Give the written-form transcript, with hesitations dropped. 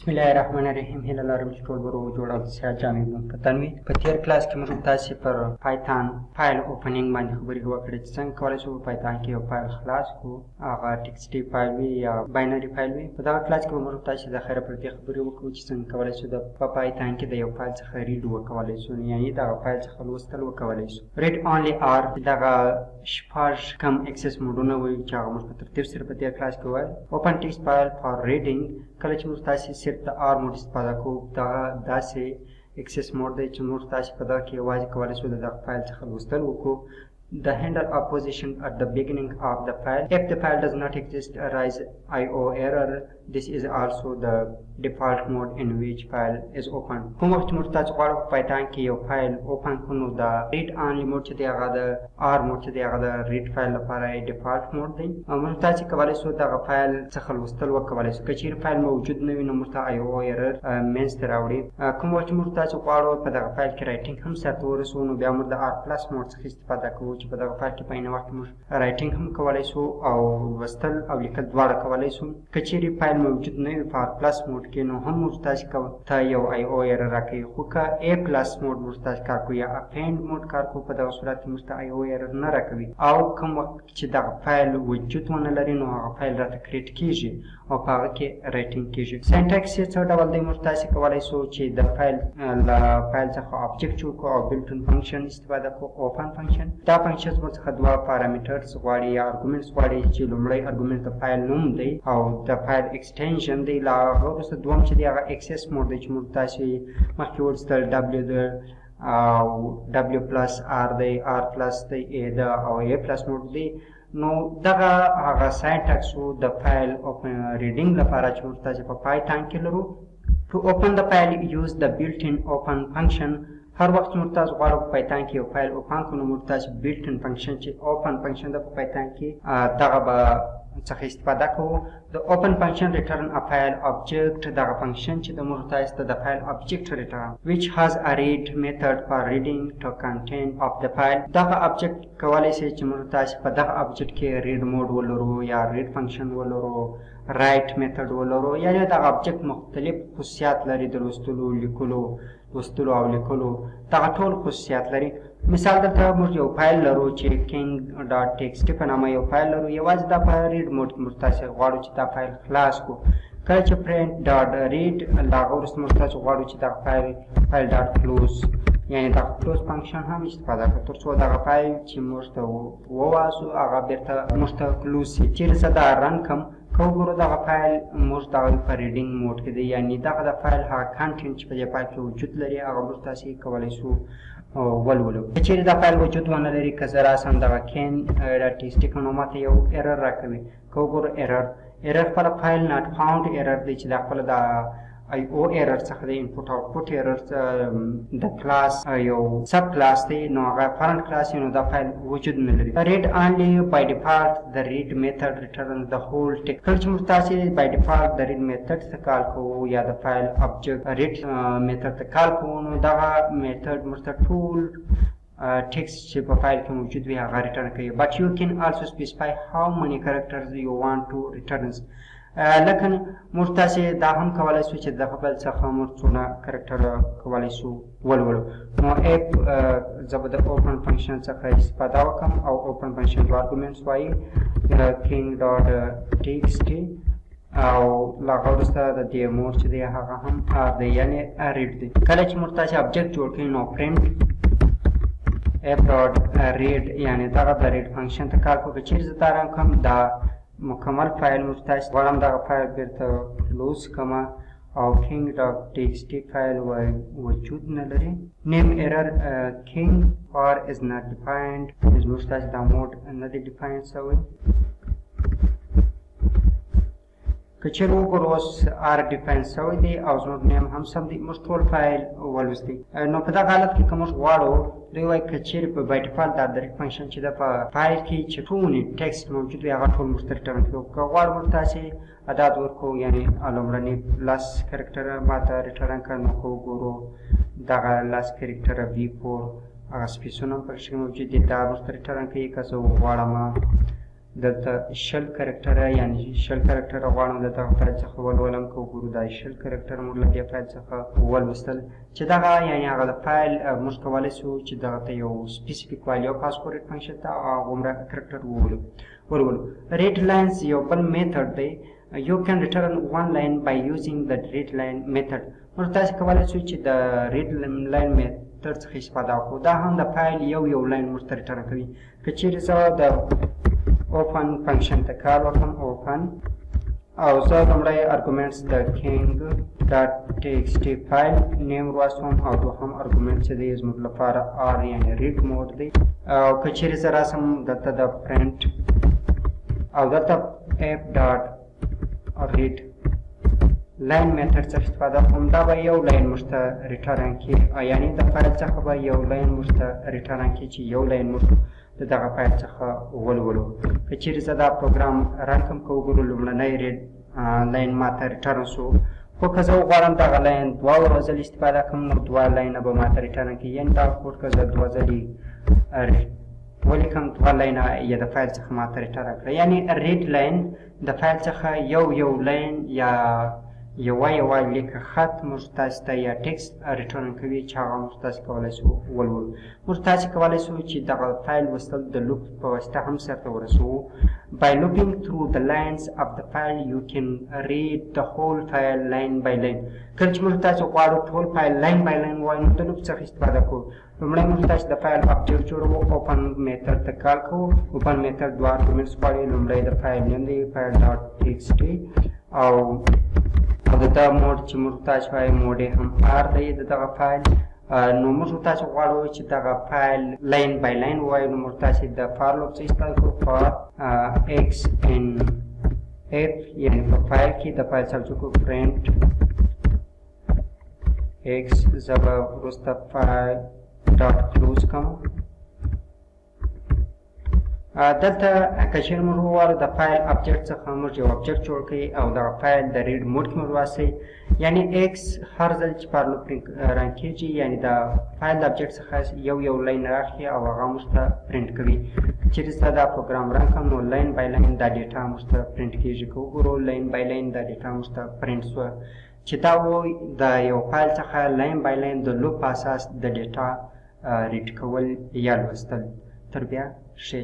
بسم الله الرحمن الرحیم. هیله لرم چې ټول به روغ جوړ او د صحت جامې مو په تن وي. په تېر کلاس کې موږ تاسې پر پایتان فایل اوپنینګ باندې خبرې وکړې چې څنګه کولی شو په پایتان کې یو فایل خلاص کړو، هغه ټکسټي فایل وي یا باینري فایل وي. په دغه کلاس کې به موږ تاسې د خیره پر دې خبرې وکړو چې څنګه کولی شو په پایتان کې د یو فایل څخه ریډ وکولی شو، یعنې دغه فایل څخه لوستل وکولی شو. ریډ اونلی آر دغه شپږ کم اکسس موډونه وي چې هغه موږ په ترتیب سره په دې کلاس کې وایو. اوپن ټکسټ فایل فار ریډینګ، کله چې موږ تاسې صرف د آر موډ استفاده کوو، دغه داسې اکسس موډ دی چې موږ تاسې په دغه کې یوازې کولی شو د دغه فایل څخه لوستل وکړو. The handle of position at the beginning of the file. If the file does not exist, arise IO error. This is also the default mode in which file is open. کوم وخت موږ تاسو غواړو په پایتان کې یو فایل اوپن کړو، نو دا ریډ اونلی موډ چې دی هغه د آر موډ چې دی هغه د ریډ فایل لپاره ډیفالت موډ دی. موږ تاسې کولی شو دغه فایل څخه لوستل وکولی شو. که چیرې فایل موجود نه وي نو موږ ته IO error منځته راوړي. کوم وخت موږ تاسو غواړو په دغه فایل کې رایټینګ هم سرته ورسوو، نو بیا موږ د آر پلس موډ څخه استفاده کوو چې په دغه فایل کې په عین وخت موږ رایټینګ هم کولی شو او لوستل او لیکل دواړه کولی شو. که چیرې فایل موجود نه وي په آر پلس موډ کې نو هم موږ تاسې ته یو IO error راکوي. خو که A پلس موډ موږ تاسې کار کوو یا اپینډ موډ کار کوو، په دغه صورت کې موږ ته IO error نه راکوي. او کوم وخت چې دغه فایل وجود ونه لري نو هغه فایل راته کریټ کېږي او په هغه کې رایټینګ کېږي. سینټکس یې څه ډول دی؟ موږ تاسې کولی شو چې د فایل له فایل څخه آبجکټ جوړ کړو او بلټن فنکشن استفاده کړو. اوپن فنکشن دا فنکشن موږ څخه دوه پارامترز غواړي یا ارګومنټس غواړي چې لومړی ارګومنټ د فایل نوم دی او د فایل ایکسټینشن دی. له هغه وروسته دوم چې دی هغه اکسس موډ دی چې موږ تاسې مخکې ولوستل W دی او W پلس R دی، R پلس دی، A ده او A پلس موډ دی. نو دغه هغه سینټکس و د فایل ریډینګ لپاره چې موږ تاسې په پایتان کې لرو. To open the file, use the built-in open function. هر وخت موږ تاسو غواړو په پایتان کې یو فایل اوپن کړو نو موږ تاسو built-in function چې open function ده په پایتان کې دغه به څخه استفاده کوو. The open function return a file object. دغه فنکشن چې د موږ تاسو ته د فایل object return which has a read method for reading to content of the file. دغه object کولی شي چې موږ تاسو په دغه object کې read mode ولرو یا read function ولرو، write method ولرو، یعنې دغه object مختلف خصوصیات لري د لوستلو او لیکلو دغه ټول خصوصیات لري. مثال دلته موږ یو فایل لرو چې king.txt په نامه یو فایل لرو، یوازې دا په ریډ موډ کې موږ تاسې غواړو چې دا فایل خلاص کړو. کله چې print.read له هغه وروسته موږ تاسې غواړو چې دغه فایل ډاټ کلوز یعنې دغه کلوز فنکشن هم استفاده کړو تر څو دغه فایل چې موږ ته وواسو هغه بېرته موږ ته کلوز شي. چیرې زه دا رن کړم که وګورو دغه فایل موږ دغه په ریډینګ موډ کې دی، یعنې دغه د فایل هغه کانټینټ چې په دې فایل کې وجود لري هغه موږ تاسې کولی شو ولولو. که چیرې دا فایل وجود ونه لري که زه راسم دغه king.txt نو ماته یو ایرر راکوي. که وګورو ایرر خپله فایل ناټ فاوند ایرر دی چې دا خپله د IO error څخه د input output error د کلاس یو سب کلاس دی، نو هغه فرنٹ کلاس نو دا فایل وجود نه لري. read only by default the read method returns the whole text. کله چې موږ تاسې by default د read method ته کال کوو یا د فایل object read method ته کال کوو نو دغه میتھډ موږ ته ټول text چې په فایل کې موجود وي هغه ریټرن کوي. but you can also specify how many characters you want to return. لکه موږ تاسې دا هم کولی شو چې دغه فایل څخه موږ څونه کرکټر کولی شو ولولو. نو زه به د اوپن فنکشن څخه استفاده وکړم او اوپن فنکشن دوه ارګومنټس وایي king.txt او له هغه وروسته د دې موډ چې دی هغه هم دی یعنې ریډ دی. کله چې موږ تاسې ابجکټ جوړ کړئ نو print f.read یعنې دغه د ریډ فنکشن ته کار کوو. که چیرې زه دا رن کړم دا مکمل فایل موږ تاسې غواړم دغه فایل بیرته کلوز کړم او king.txt فایل وجود نه لري. name error king or is not defined. موږ تاسې دا موډ نه دی ډیفاین شوی. که چیرې وګورو اوس آر ډیفاین شوی دی او زموږ نیم هم سم دی، موږ ټول فایل ولوستی. نو په دغه حالت کې که موږ غواړو دوی وایي که چیرې په بای ډیفالټ دا د ریډ فنکشن چې ده په فایل کې چې ټولې ټکسټ موجود وي هغه ټول موږ ته ریټرن کړو. که غواړو موږ تاسې عدد ورکړو یعنې لومړني لس کرکټره ماته ریټرن کړه، نو که وګورو دغه لس کرکټره B4 هغه سپیسونه هم پکې موجود دي دا موږ ته ریټرن کوي. که زه وغواړم دلته شل کرکټره یعنی شل کرکټره غواړم د دغه فایل څخه ولولم که وګورو دا شل کرکټر موږ له دې فایل څخه ولوستل چې دغه یعنی هغه د فایل موږ کولی سو چې دغه ته یو سپیسیفیک وایل یو پاس کوریډ فنکشن ته هغومره کرکټر ولولو read lines یو بل میتھډ دی you can return one line by using the readline method موږ تاسو کولی سو چې د readline method څخه استفاده وکړو دا هم د فایل یو لاین موږ ته ریټرن کوي که چیرې زه د open فنکشن ته کار وکړم open او زه لومړی ارګومنټس د king.txt فایل نیم واستوم او دوهم ارګومنټ چې دی زموږ لپاره r یعنی read mode دی او که چیرې زه راسم دلته د print او دلته f.read لاین میتھډ څخه استفاده کوم دا به یو لاین موږ ته ریټرن کړي یعنی د فایل څخه به یو لاین موږ ته ریټرن کړي چې یو لاین موږ د دغه فایل څخه ولولو که چیرې زه دا پروګرام رن کړم که وګورو لومړنی لاین ماته ریټرن سو خو که زه وغواړم دغه لاین دوه ځلې استفاده کړم نو دوه لاینه به ماته ریټرن کړي یعنې دغه کوډ که زه دوه ځلې ولیکم دوه لاینه یې د فایل څخه ماته ریټرن کړه یعنی ریډ لاین د فایل څخه یو لاین یا یوه لیکه خط موږ تاسو ته یا ټکسټ ریټرن کوي چې هغه موږ تاسو کولی سو ولولو موږ تاسو کولی سو چې دغه فایل لوستل د لوپ په واسطه هم سرته ورسوو by looping through the lines of the file you can read the whole file line by line کله چې موږ تاسو غواړو ټول فایل لاین بای لاین ووایو نو د لوپ څخه استفاده کوو لومړی موږ تاسو د فایل آبجکټ جوړوو اوپن میتھډ ته کال کوو اوپن میتھډ دوه ارګومنټس غواړي لومړی د فایل نیم دی فایل ډاټ ټیکسټ او د موډ چې موږ تاسو وایي موډ یې هم r دی د دغه فایل نو موږ تاسو غواړو چې دغه فایل لاین بای لاین ووایو نو موږ تاسو د فار لوپ څخه استفاده کوو فار x in f یعنې په فایل کې د فایل سره کوو print x زه به وروسته فایل ډاټ کلوز کوم دلته که چیرې موږ وغواړو د فایل آبجکټ څخه موږ یو آبجکټ جوړ کړي او دغه فایل د ریډ موډ کې موږ واستوي یعنې ایکس هر ځل چې فار لوپ رن کېږي یعنې د فایل د آبجکټ څخه یو لاین راخلي او هغه موږ ته پرنټ کوي چیرې زه دا پروګرام رن کړم نو لاین بای لاین دا ډیټا موږ ته پرنټ کېږي که وګورو لاین بای لاین دا ډیټا موږ ته پرنټ سوه چې دا وایي د یو فایل څخه لاین بای لاین د لوپ په اساس د ډیټا ریډ کول یا لوستل تر بیا ښې